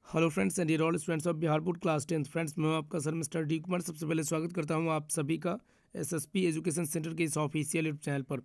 Hello friends and dear all students of Bihar board class 10th। Friends मैं आपका sir mister D Kumar सबसे पहले स्वागत करता हूं आप सभी का एसएसपी एजुकेशन सेंटर के इस ऑफिशियल यूट्यूब चैनल पर।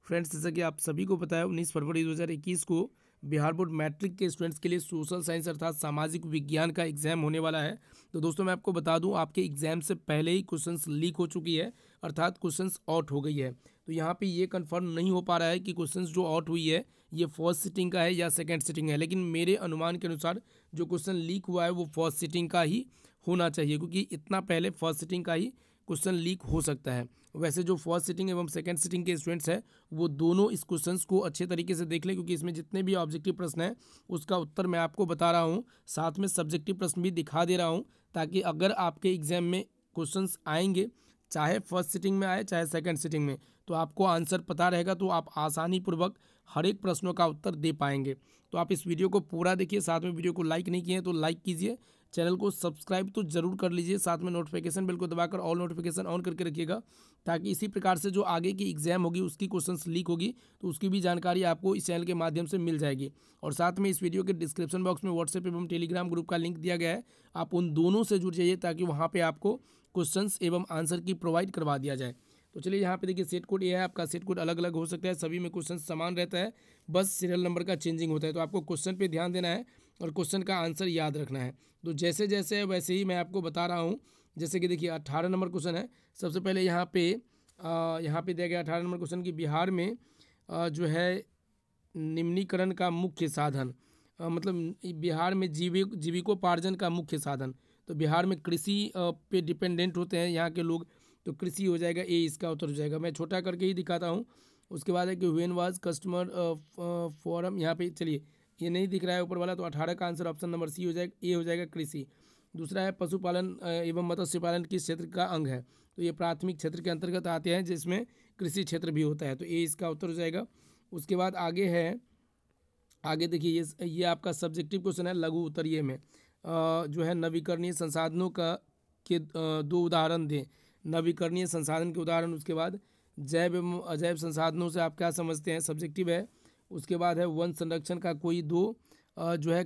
फ्रेंड्स जैसा कि आप सभी को पता है 19 फरवरी 2021 को बिहार बोर्ड मैट्रिक के स्टूडेंट्स के लिए सोशल साइंस अर्थात सामाजिक विज्ञान का एग्जाम होने वाला है। तो दोस्तों मैं आपको बता दूं आपके एग्जाम से पहले ही क्वेश्चंस लीक हो चुकी है अर्थात क्वेश्चंस आउट हो गई है। तो यहाँ पे ये कंफर्म नहीं हो पा रहा है कि क्वेश्चंस जो आउट हुई है ये फर्स्ट सिटिंग का है या सेकंड सिटिंग है, लेकिन मेरे अनुमान के अनुसार जो क्वेश्चन लीक हुआ है वो फर्स्ट सिटिंग का ही होना चाहिए, क्योंकि इतना पहले फर्स्ट सिटिंग का ही क्वेश्चन लीक हो सकता है। वैसे जो फर्स्ट सिटिंग एवं सेकंड सिटिंग के स्टूडेंट्स हैं वो दोनों इस क्वेश्चंस को अच्छे तरीके से देख लें, क्योंकि इसमें जितने भी ऑब्जेक्टिव प्रश्न हैं उसका उत्तर मैं आपको बता रहा हूँ, साथ में सब्जेक्टिव प्रश्न भी दिखा दे रहा हूँ, ताकि अगर आपके एग्जाम में क्वेश्चंस आएंगे चाहे फर्स्ट सिटिंग में आए चाहे सेकंड सिटिंग में, तो आपको आंसर पता रहेगा, तो आप आसानी पूर्वक हर एक प्रश्नों का उत्तर दे पाएंगे। तो आप इस वीडियो को पूरा देखिए, साथ में वीडियो को लाइक नहीं किए तो लाइक कीजिए, चैनल को सब्सक्राइब तो जरूर कर लीजिए, साथ में नोटिफिकेशन बेल को दबाकर ऑल नोटिफिकेशन ऑन करके रखिएगा, ताकि इसी प्रकार से जो आगे की एग्जाम होगी उसकी क्वेश्चंस लीक होगी तो उसकी भी जानकारी आपको इस चैनल के माध्यम से मिल जाएगी। और साथ में इस वीडियो के डिस्क्रिप्शन बॉक्स में व्हाट्सएप एवं टेलीग्राम ग्रुप का लिंक दिया गया है, आप उन दोनों से जुड़ जाइए ताकि वहाँ पर आपको क्वेश्चंस एवं आंसर की प्रोवाइड करवा दिया जाए। तो चलिए यहाँ पे देखिए सेट कोड ये है, आपका सेट कोड अलग अलग हो सकता है, सभी में क्वेश्चन समान रहता है, बस सीरियल नंबर का चेंजिंग होता है। तो आपको क्वेश्चन पे ध्यान देना है और क्वेश्चन का आंसर याद रखना है। तो जैसे जैसे वैसे ही मैं आपको बता रहा हूँ। जैसे कि देखिए 18 नंबर क्वेश्चन है। सबसे पहले यहाँ पे दिया गया 18 नंबर क्वेश्चन की बिहार में जो है निम्नीकरण का मुख्य साधन, मतलब बिहार में जीविकोपार्जन का मुख्य साधन। तो बिहार में कृषि पे डिपेंडेंट होते हैं यहाँ के लोग, तो कृषि हो जाएगा, ए इसका उत्तर हो जाएगा। मैं छोटा करके ही दिखाता हूँ। उसके बाद है कि व्हेन वाज कस्टमर फोरम, यहाँ पे चलिए ये नहीं दिख रहा है ऊपर वाला, तो 18 का आंसर ऑप्शन नंबर सी हो जाएगा, ए हो जाएगा कृषि। दूसरा है पशुपालन एवं मत्स्य पालन किस क्षेत्र का अंग है, तो ये प्राथमिक क्षेत्र के अंतर्गत आते हैं जिसमें कृषि क्षेत्र भी होता है, तो ए इसका उत्तर हो जाएगा। उसके बाद आगे है, आगे देखिए ये आपका सब्जेक्टिव क्वेश्चन है लघु उत्तरीय में, जो है नवीकरणीय संसाधनों का के दो उदाहरण दें, नवीकरणीय संसाधन के उदाहरण। उसके बाद जैव एवं अजैव संसाधनों से आप क्या समझते हैं, सब्जेक्टिव है। उसके बाद है वन संरक्षण का कोई दो जो है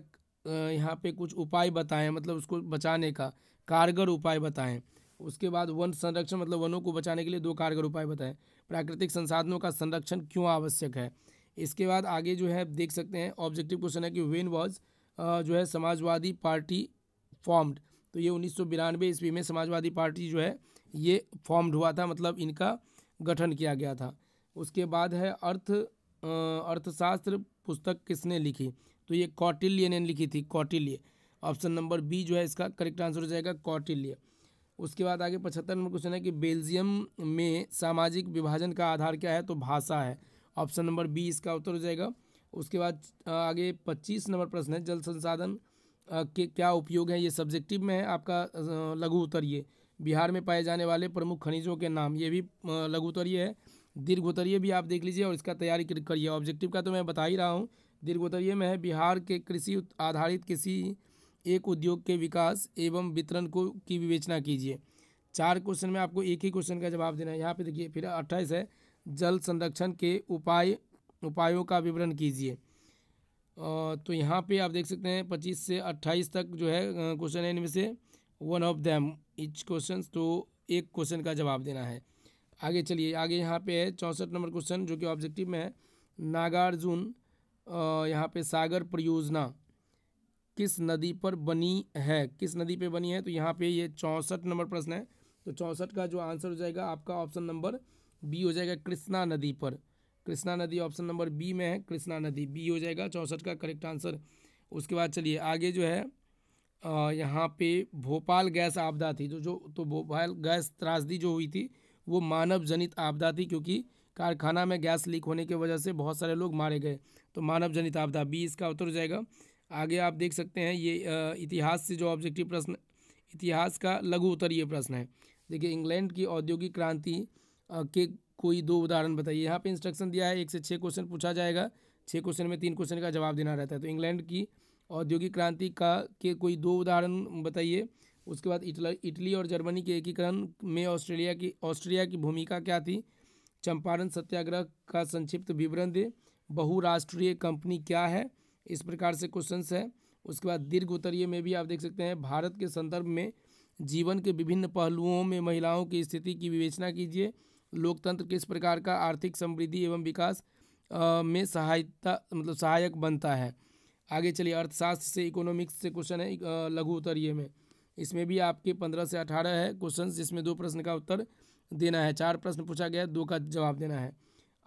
यहाँ पे कुछ उपाय बताएं, मतलब उसको बचाने का कारगर उपाय बताएं। उसके बाद वन संरक्षण मतलब वनों को बचाने के लिए दो कारगर उपाय बताएं। प्राकृतिक संसाधनों का संरक्षण क्यों आवश्यक है। इसके बाद आगे जो है देख सकते हैं ऑब्जेक्टिव क्वेश्चन है कि व्हेन वाज जो है समाजवादी पार्टी फॉर्म्ड, तो ये 1992 ईस्वी में समाजवादी पार्टी जो है ये फॉर्म्ड हुआ था, मतलब इनका गठन किया गया था। उसके बाद है अर्थशास्त्र पुस्तक किसने लिखी, तो ये कौटिल्य ने लिखी थी, कौटिल्य। ऑप्शन नंबर बी जो है इसका करेक्ट आंसर हो जाएगा, कौटिल्य। उसके बाद आगे 75 नंबर क्वेश्चन है कि बेल्जियम में सामाजिक विभाजन का आधार क्या है, तो भाषा है, ऑप्शन नंबर बी इसका उत्तर हो जाएगा। उसके बाद आगे 25 नंबर प्रश्न है जल संसाधन के क्या उपयोग है, ये सब्जेक्टिव में है आपका लघु उत्तरीय। बिहार में पाए जाने वाले प्रमुख खनिजों के नाम, ये भी लघु उत्तरीय है। दीर्घ उत्तरीय भी आप देख लीजिए और इसका तैयारी करिए। ऑब्जेक्टिव का तो मैं बता ही रहा हूँ, दीर्घ उत्तरीय में है बिहार के कृषि आधारित किसी एक उद्योग के विकास एवं वितरण को की विवेचना कीजिए। 4 क्वेश्चन में आपको एक ही क्वेश्चन का जवाब देना है। यहाँ पे देखिए फिर 28 है जल संरक्षण के उपायों का विवरण कीजिए। तो यहाँ पे आप देख सकते हैं 25 से 28 तक जो है क्वेश्चन है, इनमें से one of them each question, तो एक क्वेश्चन का जवाब देना है। आगे चलिए, आगे यहाँ पे है 64 नंबर क्वेश्चन जो कि ऑब्जेक्टिव में है। नागार्जुन यहाँ पे सागर परियोजना किस नदी पर बनी है, किस नदी पे बनी है, तो यहाँ पे ये 64 नंबर प्रश्न है। तो 64 का जो आंसर हो जाएगा आपका ऑप्शन नंबर बी हो जाएगा, कृष्णा नदी पर। कृष्णा नदी ऑप्शन नंबर बी में है, कृष्णा नदी बी हो जाएगा 64 का करेक्ट आंसर। उसके बाद चलिए आगे जो है यहाँ पे भोपाल गैस आपदा थी, तो भोपाल गैस त्रासदी जो हुई थी वो मानव जनित आपदा थी, क्योंकि कारखाना में गैस लीक होने की वजह से बहुत सारे लोग मारे गए, तो मानव जनित आपदा बी इसका उत्तर हो जाएगा। आगे आप देख सकते हैं ये इतिहास से जो ऑब्जेक्टिव प्रश्न, इतिहास का लघु उत्तरीय प्रश्न है। देखिए इंग्लैंड की औद्योगिक क्रांति के कोई दो उदाहरण बताइए। यहाँ पे इंस्ट्रक्शन दिया है 1 से 6 क्वेश्चन पूछा जाएगा, 6 क्वेश्चन में 3 क्वेश्चन का जवाब देना रहता है। तो इंग्लैंड की औद्योगिक क्रांति का के कोई दो उदाहरण बताइए। उसके बाद इटली और जर्मनी के एकीकरण में ऑस्ट्रिया की भूमिका क्या थी। चंपारण सत्याग्रह का संक्षिप्त विवरण दे। बहुराष्ट्रीय कंपनी क्या है, इस प्रकार से क्वेश्चंस है। उसके बाद दीर्घ उत्तरीय में भी आप देख सकते हैं, भारत के संदर्भ में जीवन के विभिन्न पहलुओं में महिलाओं की स्थिति की विवेचना कीजिए। लोकतंत्र किस प्रकार का आर्थिक समृद्धि एवं विकास में सहायक बनता है। आगे चलिए, अर्थशास्त्र से इकोनॉमिक्स से क्वेश्चन है लघु उत्तरीय में। इसमें भी आपके 15 से 18 है क्वेश्चन, जिसमें 2 प्रश्न का उत्तर देना है। 4 प्रश्न पूछा गया है, 2 का जवाब देना है।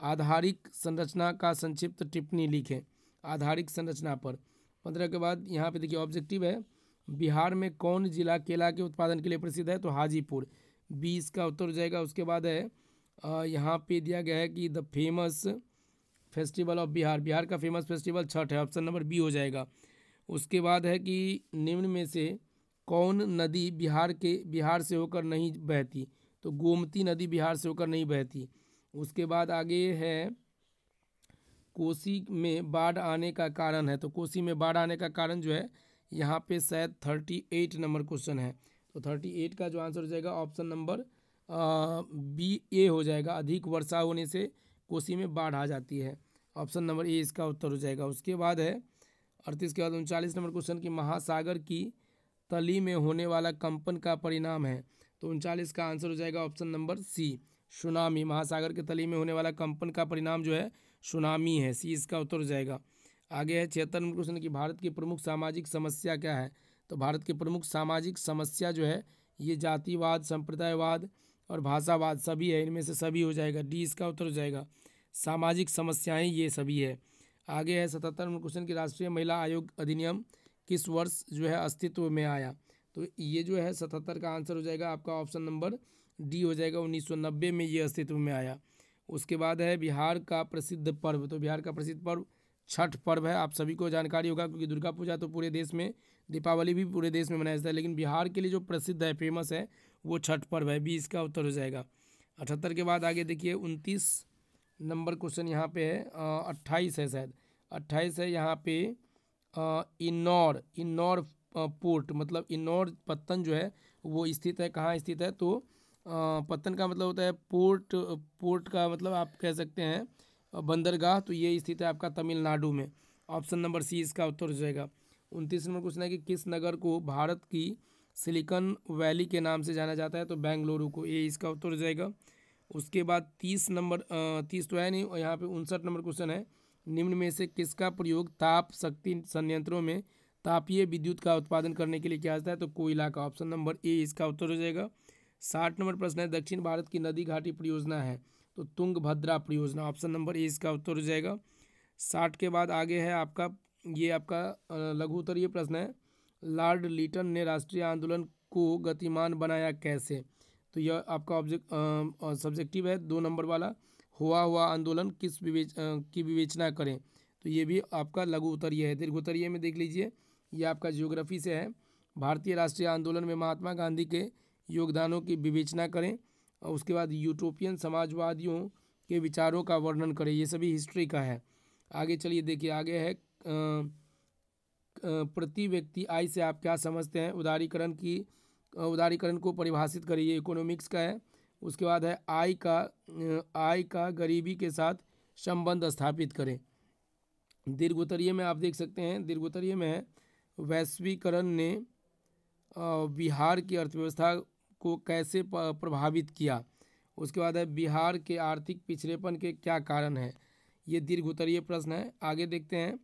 आधारिक संरचना का संक्षिप्त टिप्पणी लिखें। आधारिक संरचना पर 15 के बाद यहाँ पे देखिए ऑब्जेक्टिव है, बिहार में कौन जिला केला के उत्पादन के लिए प्रसिद्ध है, तो हाजीपुर, 20 का उत्तर हो जाएगा। उसके बाद है यहाँ पे दिया गया है कि the famous festival of Bihar, Bihar का फेमस फेस्टिवल छठ है, ऑप्शन नंबर बी हो जाएगा। उसके बाद है कि निम्न में से कौन नदी बिहार से होकर नहीं बहती, तो गोमती नदी बिहार से होकर नहीं बहती। उसके बाद आगे है कोसी में बाढ़ आने का कारण है, तो कोसी में बाढ़ आने का कारण जो है यहाँ पे शायद 38 नंबर क्वेश्चन है, तो 38 का जो आंसर हो जाएगा ऑप्शन नंबर बी ए हो जाएगा। अधिक वर्षा होने से कोसी में बाढ़ आ जाती है, ऑप्शन नंबर ए इसका उत्तर हो जाएगा। उसके बाद है 38 के बाद 39 नंबर क्वेश्चन की महासागर की तली में होने वाला कंपन का परिणाम है, तो 39 का आंसर हो जाएगा ऑप्शन नंबर सी, सुनामी। महासागर के तली में होने वाला कंपन का परिणाम जो है सुनामी है, सी इसका उत्तर हो जाएगा। आगे है 76 नंबर क्वेश्चन की भारत की प्रमुख सामाजिक समस्या क्या है, तो भारत की प्रमुख सामाजिक समस्या जो है ये जातिवाद, संप्रदायवाद और भाषावाद सभी है, इनमें से सभी हो जाएगा, डी इसका उत्तर हो जाएगा। सामाजिक समस्याएं ये सभी है। आगे है 77 नंबर क्वेश्चन की राष्ट्रीय महिला आयोग अधिनियम किस वर्ष जो है अस्तित्व में आया, तो ये जो है 77 का आंसर हो जाएगा आपका ऑप्शन नंबर डी हो जाएगा, 1990 में ये अस्तित्व में आया। उसके बाद है बिहार का प्रसिद्ध पर्व, तो बिहार का प्रसिद्ध पर्व छठ पर्व है, आप सभी को जानकारी होगा, क्योंकि दुर्गा पूजा तो पूरे देश में, दीपावली भी पूरे देश में मनाया जाता है, लेकिन बिहार के लिए जो प्रसिद्ध है, फेमस है, वो छठ पर्व है, 20 का उत्तर हो जाएगा। 78 के बाद आगे देखिए 29 नंबर क्वेश्चन यहाँ पे है 28 है, शायद 28 है यहाँ पे इन्नौर पोर्ट, मतलब इन्नौर पत्तन जो है वो स्थित है, कहाँ स्थित है, तो पत्तन का मतलब होता है पोर्ट का मतलब आप कह सकते हैं बंदरगाह, तो ये स्थित है आपका तमिलनाडु में, ऑप्शन नंबर सी इसका उत्तर हो जाएगा। 29 नंबर क्वेश्चन है कि किस नगर को भारत की सिलिकॉन वैली के नाम से जाना जाता है, तो बेंगलुरु को, ये इसका उत्तर हो जाएगा। उसके बाद 30 तो है नहीं, और यहाँ पे 59 नंबर क्वेश्चन है, निम्न में से किसका प्रयोग ताप शक्ति संयंत्रों में तापीय विद्युत का उत्पादन करने के लिए किया जाता है, तो कोयला का, ऑप्शन नंबर ए इसका उत्तर हो जाएगा। 60 नंबर प्रश्न है, दक्षिण भारत की नदी घाटी परियोजना है, तो तुंगभद्रा परियोजना, ऑप्शन नंबर ए इसका उत्तर हो जाएगा। 60 के बाद आगे है आपका, ये आपका लघु उत्तरीय प्रश्न है, लॉर्ड लिटन ने राष्ट्रीय आंदोलन को गतिमान बनाया कैसे, तो यह आपका सब्जेक्टिव है 2 नंबर वाला, हुआ आंदोलन की विवेचना करें, तो ये भी आपका लघु उत्तरीय है। दीर्घ उत्तरीय में देख लीजिए, ये आपका ज्योग्राफी से है, भारतीय राष्ट्रीय आंदोलन में महात्मा गांधी के योगदानों की विवेचना करें, और उसके बाद यूटोपियन समाजवादियों के विचारों का वर्णन करें, ये सभी हिस्ट्री का है। आगे चलिए देखिए, आगे है प्रति व्यक्ति आय से आप क्या समझते हैं, उदारीकरण को परिभाषित करिए, इकोनॉमिक्स का है। उसके बाद है आय का गरीबी के साथ संबंध स्थापित करें। दीर्घ उत्तरीय में आप देख सकते हैं, दीर्घ उत्तरीय में है वैश्वीकरण ने बिहार की अर्थव्यवस्था को कैसे प्रभावित किया। उसके बाद है बिहार के आर्थिक पिछड़ेपन के क्या कारण हैं, ये दीर्घ उत्तरीय प्रश्न है। आगे देखते हैं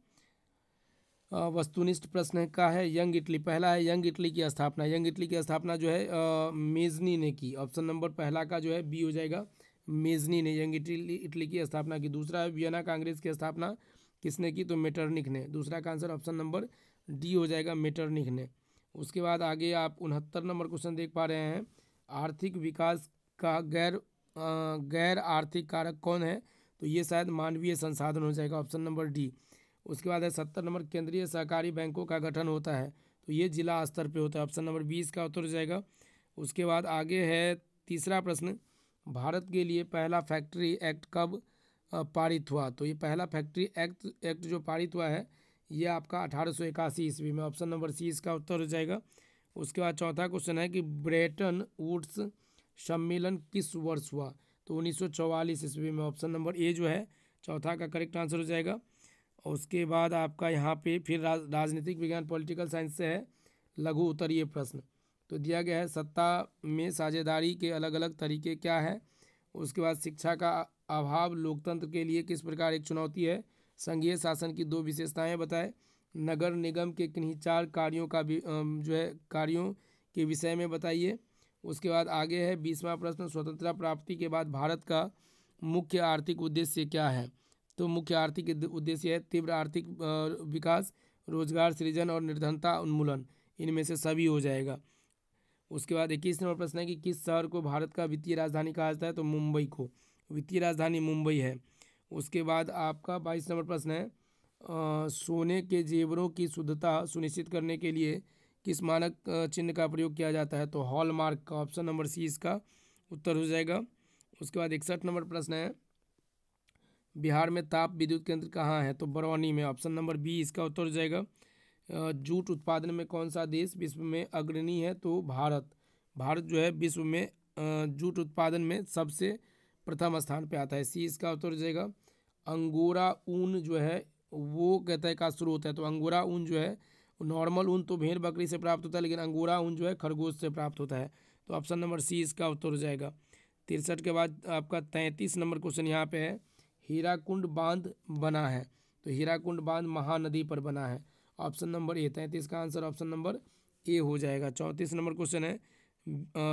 वस्तुनिष्ठ प्रश्न का है यंग इटली, पहला है यंग इटली की स्थापना, यंग इटली की स्थापना जो है मेजनी ने की, ऑप्शन नंबर पहला का जो है बी हो जाएगा, मेजनी ने यंग इटली की स्थापना की। दूसरा है वियना कांग्रेस की स्थापना किसने की, तो मेटरनिख ने, दूसरा का आंसर ऑप्शन नंबर डी हो जाएगा, मेटरनिख ने। उसके बाद आगे आप 69 नंबर क्वेश्चन देख पा रहे हैं, आर्थिक विकास का गैर आर्थिक कारक कौन है, तो ये शायद मानवीय संसाधन हो जाएगा, ऑप्शन नंबर डी। उसके बाद है 70 नंबर, केंद्रीय सहकारी बैंकों का गठन होता है, तो ये जिला स्तर पे होता है, ऑप्शन नंबर 20 का उत्तर हो जाएगा। उसके बाद आगे है तीसरा प्रश्न, भारत के लिए पहला फैक्ट्री एक्ट कब पारित हुआ, तो ये पहला फैक्ट्री एक्ट जो पारित हुआ है ये आपका 1881 ईस्वी में, ऑप्शन नंबर सी इसका उत्तर हो जाएगा। उसके बाद चौथा क्वेश्चन है कि ब्रेटन वुड्स सम्मेलन किस वर्ष हुआ, तो 1944 ईस्वी में, ऑप्शन नंबर ए जो है चौथा का करेक्ट आंसर हो जाएगा। उसके बाद आपका यहाँ पे फिर राजनीतिक विज्ञान पॉलिटिकल साइंस से है लघु उत्तरीय प्रश्न। तो दिया गया है सत्ता में साझेदारी के अलग अलग तरीके क्या है। उसके बाद शिक्षा का अभाव लोकतंत्र के लिए किस प्रकार एक चुनौती है। संघीय शासन की 2 विशेषताएं बताएं। नगर निगम के किन्हीं 4 कार्यों का भी जो है कार्यों के विषय में बताइए। उसके बाद आगे है 20वां प्रश्न, स्वतंत्रता प्राप्ति के बाद भारत का मुख्य आर्थिक उद्देश्य क्या है। तो मुख्य आर्थिक उद्देश्य है तीव्र आर्थिक विकास, रोजगार सृजन और निर्धनता उन्मूलन, इनमें से सभी हो जाएगा। उसके बाद 21 नंबर प्रश्न है कि किस शहर को भारत का वित्तीय राजधानी कहा जाता है। तो मुंबई को वित्तीय राजधानी मुंबई है। उसके बाद आपका 22 नंबर प्रश्न है सोने के जेवरों की शुद्धता सुनिश्चित करने के लिए किस मानक चिन्ह का प्रयोग किया जाता है। तो हॉलमार्क का, ऑप्शन नंबर सी इसका उत्तर हो जाएगा। उसके बाद 61 नंबर प्रश्न है बिहार में ताप विद्युत केंद्र कहाँ है। तो बरौनी में, ऑप्शन नंबर बी इसका उत्तर हो जाएगा। जूट उत्पादन में कौन सा देश विश्व में अग्रणी है। तो भारत। भारत जो है विश्व में जूट उत्पादन में सबसे प्रथम स्थान पे आता है, सी इसका उत्तर हो जाएगा। अंगोरा ऊन जो है वो कहता है का स्रोत है। तो अंगोरा ऊन जो है नॉर्मल ऊन तो भेड़ बकरी से प्राप्त होता है, लेकिन अंगोरा ऊन जो है खरगोश से प्राप्त होता है। तो ऑप्शन नंबर सी इसका उत्तर हो जाएगा। 63 के बाद आपका 33 नंबर क्वेश्चन यहाँ पे है हीराकुंड बांध बना है। तो हीराकुंड बांध महानदी पर बना है, ऑप्शन नंबर ए। 33 का आंसर ऑप्शन नंबर ए हो जाएगा। 34 नंबर क्वेश्चन है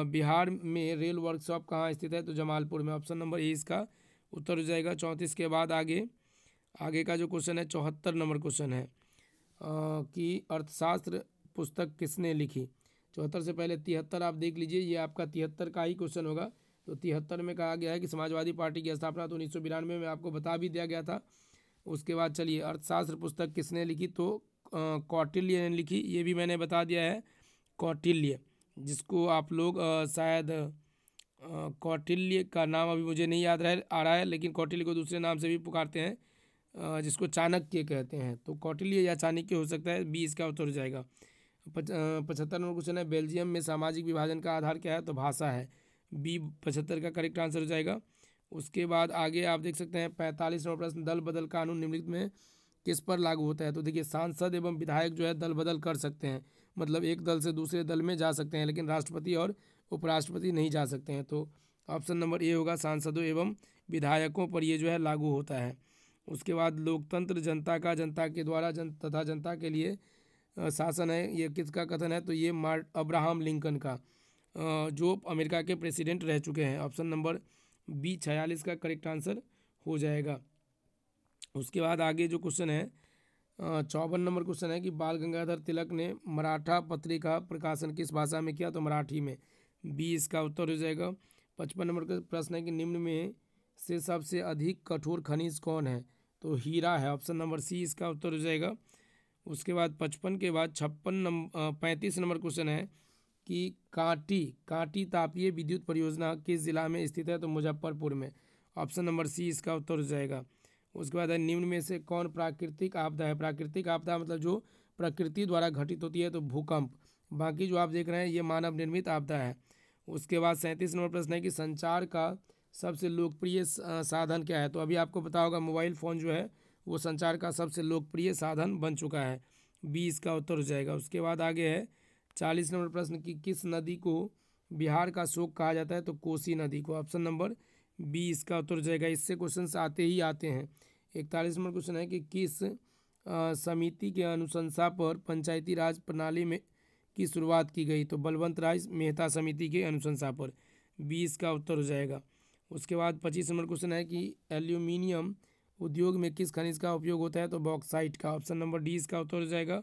बिहार में रेल वर्कशॉप कहाँ स्थित है। तो जमालपुर में, ऑप्शन नंबर ए इसका उत्तर हो जाएगा। 34 के बाद आगे का जो क्वेश्चन है 74 नंबर क्वेश्चन है कि अर्थशास्त्र पुस्तक किसने लिखी। 74 से पहले 73 आप देख लीजिए, ये आपका 73 का ही क्वेश्चन होगा। तो 73 में कहा गया है कि समाजवादी पार्टी की स्थापना तो 1992 में आपको बता भी दिया गया था। उसके बाद चलिए अर्थशास्त्र पुस्तक किसने लिखी। तो कौटिल्य ने लिखी, ये भी मैंने बता दिया है। कौटिल्य, जिसको आप लोग शायद कौटिल्य का नाम अभी मुझे नहीं याद आ रहा है, लेकिन कौटिल्य को दूसरे नाम से भी पुकारते हैं जिसको चाणक्य कहते हैं। तो कौटिल्य या चाणक्य हो सकता है, बी इसका उत्तर हो जाएगा। 75 नंबर क्वेश्चन है बेल्जियम में सामाजिक विभाजन का आधार क्या है। तो भाषा है, बी 75 का करेक्ट आंसर हो जाएगा। उसके बाद आगे आप देख सकते हैं 45 नंबर प्रश्न दल बदल कानून निम्नलिखित में किस पर लागू होता है। तो देखिए सांसद एवं विधायक जो है दल बदल कर सकते हैं, मतलब एक दल से दूसरे दल में जा सकते हैं, लेकिन राष्ट्रपति और उपराष्ट्रपति नहीं जा सकते हैं। तो ऑप्शन नंबर ए होगा, सांसदों एवं विधायकों पर ये जो है लागू होता है। उसके बाद लोकतंत्र जनता का, जनता के द्वारा तथा जनता के लिए शासन है, ये किसका कथन है। तो ये अब्राहम लिंकन का, जो अमेरिका के प्रेसिडेंट रह चुके हैं। ऑप्शन नंबर बी 46 का करेक्ट आंसर हो जाएगा। उसके बाद आगे जो क्वेश्चन है 54 नंबर क्वेश्चन है कि बाल गंगाधर तिलक ने मराठा पत्रिका प्रकाशन किस भाषा में किया। तो मराठी में, बी इसका उत्तर हो जाएगा। 55 नंबर का प्रश्न है कि निम्न में से सबसे अधिक कठोर खनिज कौन है। तो हीरा है, ऑप्शन नंबर सी इसका उत्तर हो जाएगा। उसके बाद 55 के बाद 35 नंबर क्वेश्चन है कि कांटी तापीय विद्युत परियोजना किस जिला में स्थित है। तो मुजफ्फरपुर में, ऑप्शन नंबर सी इसका उत्तर हो जाएगा। उसके बाद निम्न में से कौन प्राकृतिक आपदा है। प्राकृतिक आपदा मतलब जो प्रकृति द्वारा घटित होती है, तो भूकंप। बाकी जो आप देख रहे हैं ये मानव निर्मित आपदा है। उसके बाद 37 नंबर प्रश्न है कि संचार का सबसे लोकप्रिय साधन क्या है। तो अभी आपको पता होगा मोबाइल फ़ोन जो है वो संचार का सबसे लोकप्रिय साधन बन चुका है, बी इसका उत्तर हो जाएगा। उसके बाद आगे है 40 नंबर प्रश्न की किस नदी को बिहार का शोक कहा जाता है। तो कोसी नदी को, ऑप्शन नंबर बी इसका उत्तर हो जाएगा। इससे क्वेश्चन आते ही आते हैं। 41 नंबर क्वेश्चन है कि किस समिति के अनुशंसा पर पंचायती राज प्रणाली में की शुरुआत की गई। तो बलवंत राय मेहता समिति के अनुशंसा पर, बी इसका उत्तर हो जाएगा। उसके बाद 25 नंबर क्वेश्चन है कि एल्यूमिनियम उद्योग में किस खनिज का उपयोग होता है। तो बॉक्साइट का, ऑप्शन नंबर डी इसका उत्तर हो जाएगा।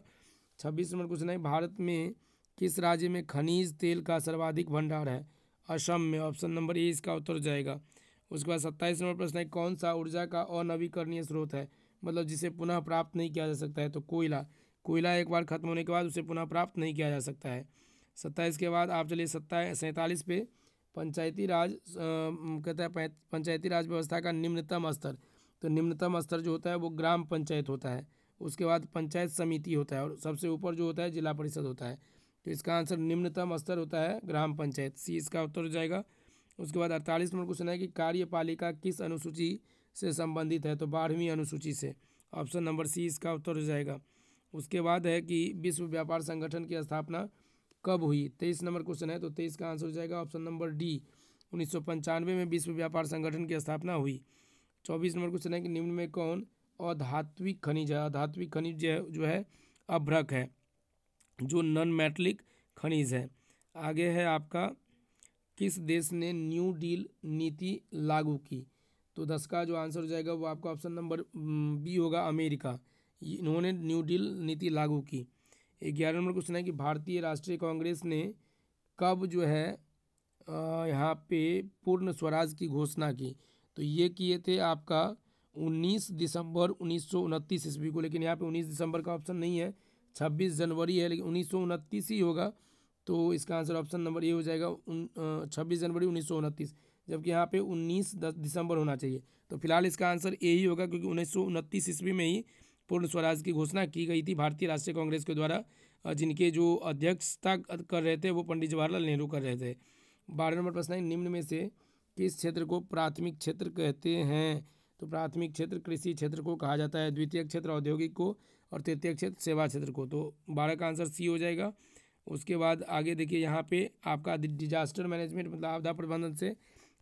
26 नंबर क्वेश्चन है भारत में किस राज्य में खनिज तेल का सर्वाधिक भंडार है। असम में, ऑप्शन नंबर ए इसका उत्तर हो जाएगा। उसके बाद 27 नंबर प्रश्न है कौन सा ऊर्जा का अनवीकरणीय स्रोत है, मतलब जिसे पुनः प्राप्त नहीं किया जा सकता है। तो कोयला एक बार खत्म होने के बाद उसे पुनः प्राप्त नहीं किया जा सकता है। 27 के बाद आप चलिए 47 पे पंचायती राज कहता है पंचायती राज व्यवस्था का निम्नतम स्तर। तो निम्नतम स्तर जो होता है वो ग्राम पंचायत होता है। उसके बाद पंचायत समिति होता है और सबसे ऊपर जो होता है जिला परिषद होता है। तो इसका आंसर निम्नतम स्तर होता है ग्राम पंचायत, सी इसका उत्तर हो जाएगा। उसके बाद 48 नंबर क्वेश्चन है कि कार्यपालिका किस अनुसूची से संबंधित है। तो 12वीं अनुसूची से, ऑप्शन नंबर सी इसका उत्तर हो जाएगा। उसके बाद है कि विश्व व्यापार संगठन की स्थापना कब हुई? 23 नंबर क्वेश्चन है, तो 23 का आंसर हो जाएगा ऑप्शन नंबर डी, 1995 में विश्व व्यापार संगठन की स्थापना हुई। 24 नंबर क्वेश्चन है कि निम्न में कौन अधात्विक खनिज है? अधात्विक खनिज जो है अभ्रक है, जो नॉन मेटलिक खनिज है। आगे है आपका, किस देश ने न्यू डील नीति लागू की? तो 10 का जो आंसर हो जाएगा वो आपका ऑप्शन नंबर बी होगा, अमेरिका। इन्होंने न्यू डील नीति लागू की। 11 नंबर क्वेश्चन है कि भारतीय राष्ट्रीय कांग्रेस ने कब जो है यहाँ पे पूर्ण स्वराज की घोषणा की? तो ये किए थे आपका 19 दिसंबर 1929 ईस्वी को, लेकिन यहाँ पे 19 दिसंबर का ऑप्शन नहीं है, 26 जनवरी है, लेकिन 1929 ही होगा। तो इसका आंसर ऑप्शन नंबर ए हो जाएगा 26 जनवरी 1929, जबकि यहाँ पे 19 दिसंबर होना चाहिए। तो फिलहाल इसका आंसर ए ही होगा, क्योंकि 1929 ईस्वी में ही पूर्ण स्वराज की घोषणा की गई थी भारतीय राष्ट्रीय कांग्रेस के द्वारा, जिनके जो अध्यक्षता कर रहे थे वो पंडित जवाहरलाल नेहरू कर रहे थे। 12 नंबर प्रश्न है, निम्न में से किस क्षेत्र को प्राथमिक क्षेत्र कहते हैं? तो प्राथमिक क्षेत्र कृषि क्षेत्र को कहा जाता है, द्वितीय क्षेत्र औद्योगिक को, और तृतीय क्षेत्र सेवा क्षेत्र को। तो 12 का आंसर सी हो जाएगा। उसके बाद आगे देखिए, यहाँ पे आपका डिजास्टर मैनेजमेंट मतलब आपदा प्रबंधन से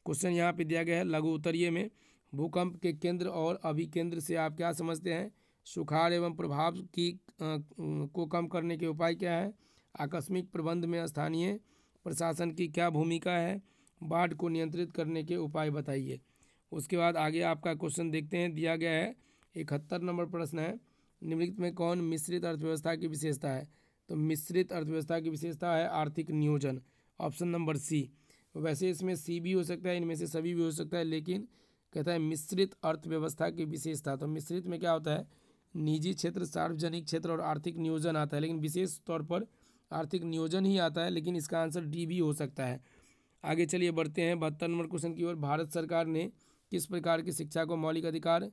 क्वेश्चन यहाँ पे दिया गया है लघु उत्तरीय में। भूकंप के केंद्र और अभिकेंद्र से आप क्या समझते हैं? सुखाड़ एवं प्रभाव की को कम करने के उपाय क्या है? आकस्मिक प्रबंध में स्थानीय प्रशासन की क्या भूमिका है? बाढ़ को नियंत्रित करने के उपाय बताइए। उसके बाद आगे आपका क्वेश्चन देखते हैं, दिया गया है 71 नंबर प्रश्न है, निम्नलिखित में कौन मिश्रित अर्थव्यवस्था की विशेषता है? तो मिश्रित अर्थव्यवस्था की विशेषता है आर्थिक नियोजन, ऑप्शन नंबर सी। वैसे इसमें सी भी हो सकता है, इनमें से सभी भी हो सकता है, लेकिन कहता है मिश्रित अर्थव्यवस्था की विशेषता। तो मिश्रित में क्या होता है? निजी क्षेत्र, सार्वजनिक क्षेत्र और आर्थिक नियोजन आता है, लेकिन विशेष तौर पर आर्थिक नियोजन ही आता है, लेकिन इसका आंसर डी भी हो सकता है। आगे चलिए बढ़ते हैं 72 नंबर क्वेश्चन की ओर। भारत सरकार ने किस प्रकार की शिक्षा को मौलिक अधिकार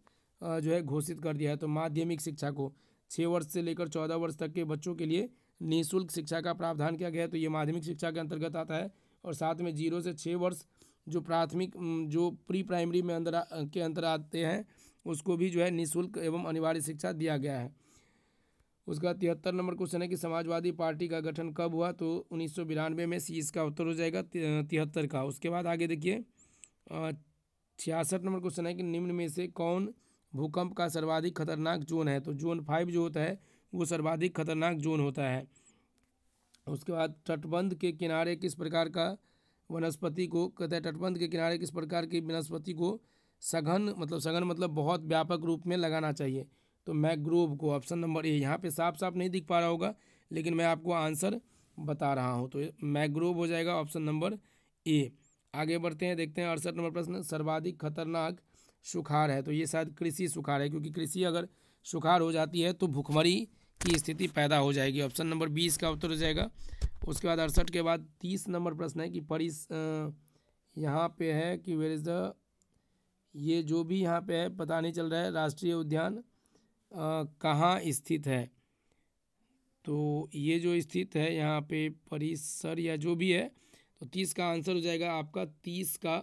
जो है घोषित कर दिया है? तो माध्यमिक शिक्षा को 6 वर्ष से लेकर 14 वर्ष तक के बच्चों के लिए निःशुल्क शिक्षा का प्रावधान किया गया है, तो ये माध्यमिक शिक्षा के अंतर्गत आता है। और साथ में 0 से 6 वर्ष जो प्राथमिक जो प्री प्राइमरी में के अंतर आते हैं, उसको भी जो है निःशुल्क एवं अनिवार्य शिक्षा दिया गया है। उसका 73 नंबर क्वेश्चन है कि समाजवादी पार्टी का गठन कब हुआ? तो 1992 में, सी इसका उत्तर हो जाएगा 73 का। उसके बाद आगे देखिए 66 नंबर क्वेश्चन है कि निम्न में से कौन भूकंप का सर्वाधिक खतरनाक जोन है? तो जोन 5 जो होता है वो सर्वाधिक खतरनाक जोन होता है। उसके बाद तटबंध के किनारे किस प्रकार का वनस्पति को कहते हैं? तटबंध के किनारे किस प्रकार की वनस्पति को सघन मतलब बहुत व्यापक रूप में लगाना चाहिए? तो मैंग्रोव को, ऑप्शन नंबर ए। यहाँ पे साफ साफ नहीं दिख पा रहा होगा, लेकिन मैं आपको आंसर बता रहा हूँ, तो मैंग्रोव हो जाएगा ऑप्शन नंबर ए। आगे बढ़ते हैं, देखते हैं 68 नंबर प्रश्न, सर्वाधिक खतरनाक सुखाड़ है? तो ये शायद कृषि सुखाड़ है, क्योंकि कृषि अगर सुखाड़ हो जाती है तो भुखमरी की स्थिति पैदा हो जाएगी। ऑप्शन नंबर 20 का उत्तर हो जाएगा। उसके बाद 68 के बाद 30 नंबर प्रश्न है कि यहाँ पे है कि वेयर इज़ द, ये जो भी यहाँ पे है पता नहीं चल रहा है, राष्ट्रीय उद्यान कहाँ स्थित है? तो ये जो स्थित है यहाँ पे परिसर या जो भी है, तो 30 का आंसर हो जाएगा आपका, 30 का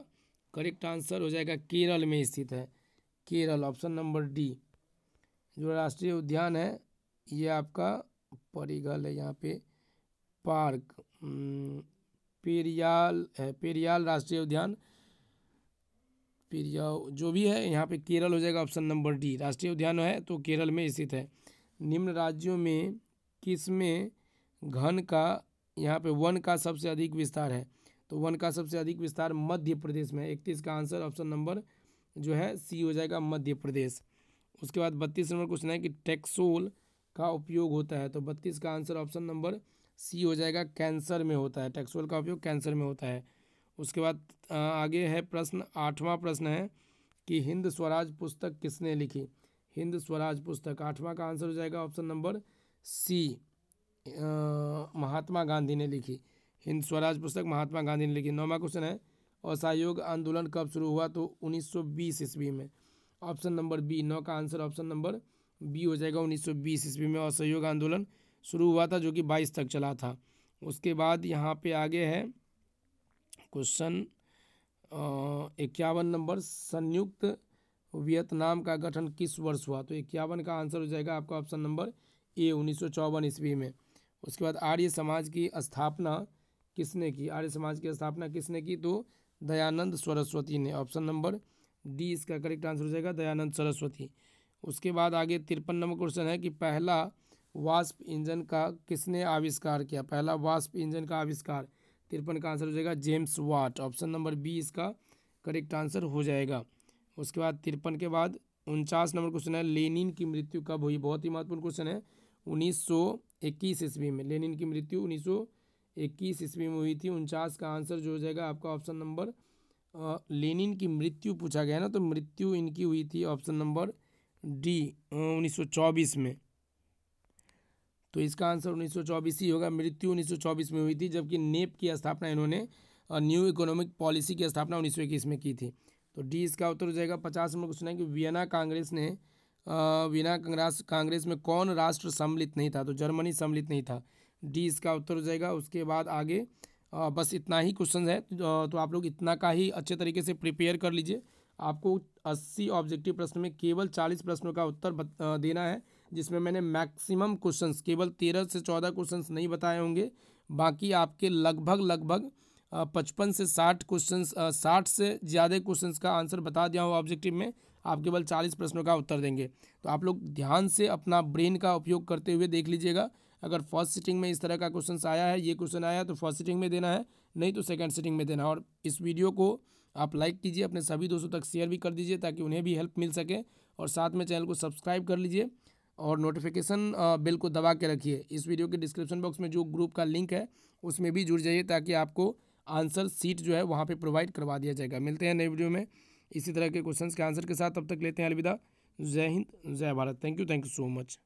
करेक्ट आंसर हो जाएगा केरल में स्थित है, केरल, ऑप्शन नंबर डी। जो राष्ट्रीय उद्यान है ये आपका परिगल है, यहाँ पे पार्क पेरियाल है, पेरियाल राष्ट्रीय उद्यान, पेरियाल जो भी है, यहाँ पे केरल हो जाएगा ऑप्शन नंबर डी। राष्ट्रीय उद्यान है तो केरल में स्थित है। निम्न राज्यों में किस में घन का यहाँ पे वन का सबसे अधिक विस्तार है? तो वन का सबसे अधिक विस्तार मध्य प्रदेश में है। 31 का आंसर ऑप्शन नंबर जो है सी हो जाएगा, मध्य प्रदेश। उसके बाद 32 नंबर क्वेश्चन है कि टेक्सोल का उपयोग होता है? तो 32 का आंसर ऑप्शन नंबर सी हो जाएगा, कैंसर में होता है, टेक्सोल का उपयोग कैंसर में होता है। उसके बाद आगे है प्रश्न, 8वां प्रश्न है कि हिंद स्वराज पुस्तक किसने लिखी? हिंद स्वराज पुस्तक 8वां का आंसर हो जाएगा option number C, Mahatma Gandhi ने लिखी। हिंद स्वराज पुस्तक महात्मा गांधी ने लिखी। 9वां क्वेश्चन है असहयोग आंदोलन कब शुरू हुआ? तो 1920 ईस्वी में, ऑप्शन नंबर बी। 9 का आंसर ऑप्शन नंबर बी हो जाएगा, 1920 ईस्वी में असहयोग आंदोलन शुरू हुआ था, जो कि 22 तक चला था। उसके बाद यहाँ पे आगे है क्वेश्चन 51 नंबर, संयुक्त वियतनाम का गठन किस वर्ष हुआ? तो 51 का आंसर हो जाएगा आपका ऑप्शन नंबर ए, 1954 ईस्वी में। उसके बाद आर्य समाज की स्थापना किसने की? आर्य समाज की स्थापना किसने की? तो दयानंद सरस्वती ने। ऑप्शन नंबर डी इसका करेक्ट आंसर हो जाएगा, दयानंद सरस्वती। उसके बाद आगे 53 नंबर क्वेश्चन है कि पहला वाष्प इंजन का किसने आविष्कार किया? पहला वाष्प इंजन का आविष्कार 53 का आंसर हो जाएगा James Watt. Option number B इसका करेक्ट आंसर हो जाएगा। उसके बाद 53 के बाद 49 नंबर क्वेश्चन है, लेनिन की मृत्यु कब हुई? बहुत ही महत्वपूर्ण क्वेश्चन है। 1921 ईस्वी में लेनिन की मृत्यु 1921 ईस्वी में हुई थी। 49 का आंसर जो हो जाएगा आपका ऑप्शन नंबर लेनिन की मृत्यु पूछा गया है ना, तो मृत्यु इनकी हुई थी ऑप्शन नंबर डी 1924 में। तो इसका आंसर 1924 ही होगा। मृत्यु 1924 में हुई थी, जबकि नेप की स्थापना इन्होंने न्यू इकोनॉमिक पॉलिसी की स्थापना 1921 में की थी। तो डी इसका उत्तर हो जाएगा। 50 नंबर क्वेश्चन है कि वियना कांग्रेस में कौन राष्ट्र सम्मिलित नहीं था? तो जर्मनी सम्मिलित नहीं था। डी इसका उत्तर हो जाएगा। उसके बाद आगे बस इतना ही क्वेश्चन है, तो आप लोग इतना का ही अच्छे तरीके से प्रिपेयर कर लीजिए। आपको 80 ऑब्जेक्टिव प्रश्न में केवल 40 प्रश्नों का उत्तर देना है, जिसमें मैंने मैक्सिमम क्वेश्चंस केवल 13 से 14 क्वेश्चंस नहीं बताए होंगे। बाकी आपके लगभग 55 से 60 क्वेश्चंस 60 से ज़्यादा क्वेश्चंस का आंसर बता दिया हूँ ऑब्जेक्टिव में। आप केवल 40 प्रश्नों का उत्तर देंगे। तो आप लोग ध्यान से अपना ब्रेन का उपयोग करते हुए देख लीजिएगा। अगर फर्स्ट सिटिंग में इस तरह का क्वेश्चन आया है, ये क्वेश्चन आया है, तो फर्स्ट सिटिंग में देना है, नहीं तो सेकंड सिटिंग में देना है। और इस वीडियो को आप लाइक कीजिए, अपने सभी दोस्तों तक शेयर भी कर दीजिए ताकि उन्हें भी हेल्प मिल सके। और साथ में चैनल को सब्सक्राइब कर लीजिए और नोटिफिकेशन बेल को दबा के रखिए। इस वीडियो के डिस्क्रिप्शन बॉक्स में जो ग्रुप का लिंक है उसमें भी जुड़ जाइए, ताकि आपको आंसर सीट जो है वहाँ पे प्रोवाइड करवा दिया जाएगा। मिलते हैं नए वीडियो में इसी तरह के क्वेश्चंस के आंसर के साथ। तब तक लेते हैं अलविदा। जय हिंद, जय Bharat. Thank you so much.